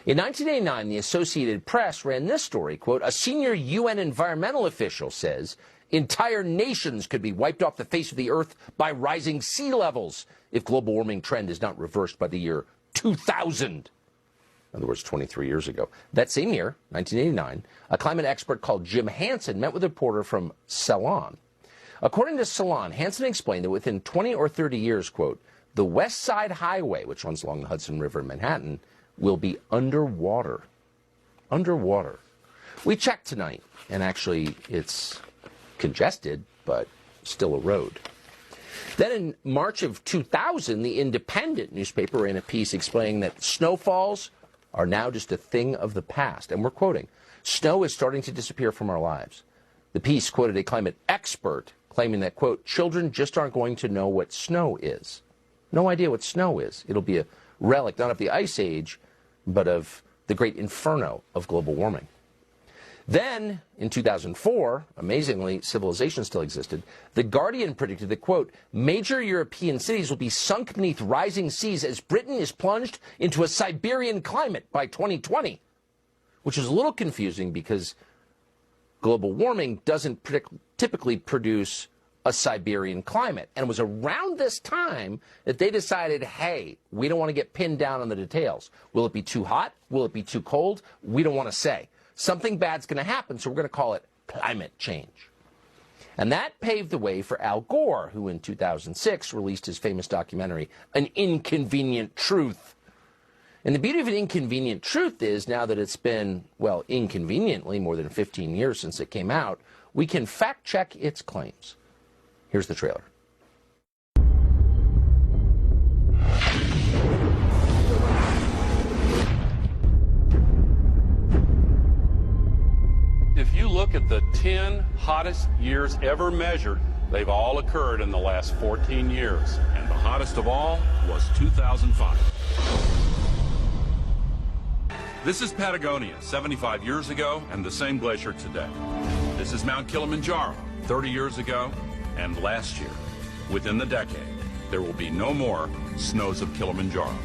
In 1989, the Associated Press ran this story, quote, a senior UN environmental official says entire nations could be wiped off the face of the earth by rising sea levels if global warming trend is not reversed by the year 2000. In other words, 23 years ago. That same year, 1989, a climate expert called Jim Hansen met with a reporter from Ceylon. According to Ceylon, Hansen explained that within 20 or 30 years, quote, the West Side Highway, which runs along the Hudson River in Manhattan, will be underwater. Underwater. We checked tonight, and actually it's congested, but still a road. Then in March of 2000, the Independent newspaper ran a piece explaining that snowfalls are now just a thing of the past. And we're quoting, snow is starting to disappear from our lives. The piece quoted a climate expert claiming that, quote, children just aren't going to know what snow is. No idea what snow is. It'll be a relic, not of the Ice Age, but of the great inferno of global warming. Then, in 2004, amazingly, civilization still existed, The Guardian predicted that, quote, major European cities will be sunk beneath rising seas as Britain is plunged into a Siberian climate by 2020, which is a little confusing because global warming doesn't typically produce a Siberian climate. And it was around this time that they decided, hey, we don't want to get pinned down on the details. Will it be too hot? Will it be too cold? We don't want to say. Something bad's going to happen, so we're going to call it climate change. And that paved the way for Al Gore, who in 2006 released his famous documentary, An Inconvenient Truth. And the beauty of An Inconvenient Truth is, now that it's been, well, inconveniently more than 15 years since it came out, we can fact-check its claims. Here's the trailer. If you look at the 10 hottest years ever measured, they've all occurred in the last 14 years. And the hottest of all was 2005. This is Patagonia, 75 years ago, and the same glacier today. This is Mount Kilimanjaro, 30 years ago, and last year. Within the decade, there will be no more snows of Kilimanjaro.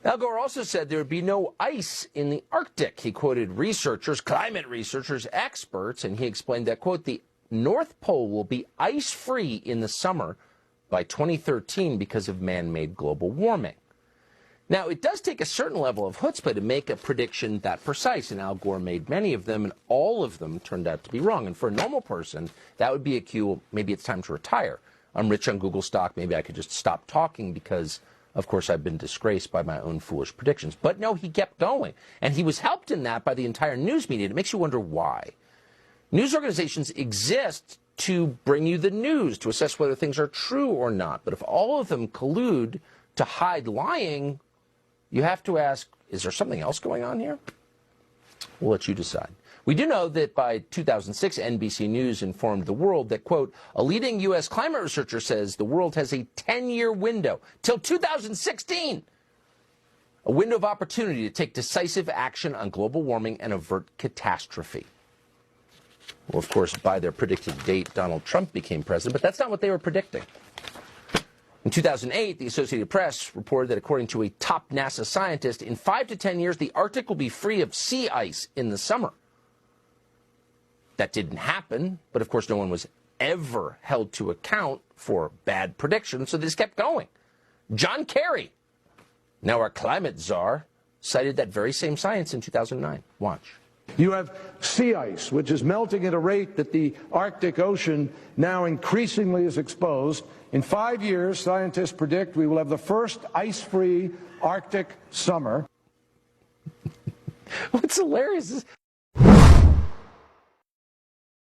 Al Gore also said there would be no ice in the Arctic. He quoted researchers, climate researchers, experts, and he explained that, quote, the North Pole will be ice-free in the summer by 2013 because of man-made global warming. Now, it does take a certain level of chutzpah to make a prediction that precise, and Al Gore made many of them, and all of them turned out to be wrong. And for a normal person, that would be a cue, maybe it's time to retire. I'm rich on Google stock, maybe I could just stop talking because, of course, I've been disgraced by my own foolish predictions. But no, he kept going. And he was helped in that by the entire news media. It makes you wonder why. News organizations exist to bring you the news, to assess whether things are true or not. But if all of them collude to hide lying, you have to ask, is there something else going on here? We'll let you decide. We do know that by 2006, NBC News informed the world that, quote, a leading U.S. climate researcher says the world has a 10-year window till 2016, a window of opportunity to take decisive action on global warming and avert catastrophe. Well, of course, by their predicted date, Donald Trump became president, but that's not what they were predicting. In 2008, the Associated Press reported that according to a top NASA scientist, in 5 to 10 years, the Arctic will be free of sea ice in the summer. That didn't happen, but of course no one was ever held to account for bad predictions, so they just kept going. John Kerry, now our climate czar, cited that very same science in 2009. Watch. You have sea ice, which is melting at a rate that the Arctic Ocean now increasingly is exposed. In 5 years, scientists predict we will have the first ice-free Arctic summer. What's hilarious is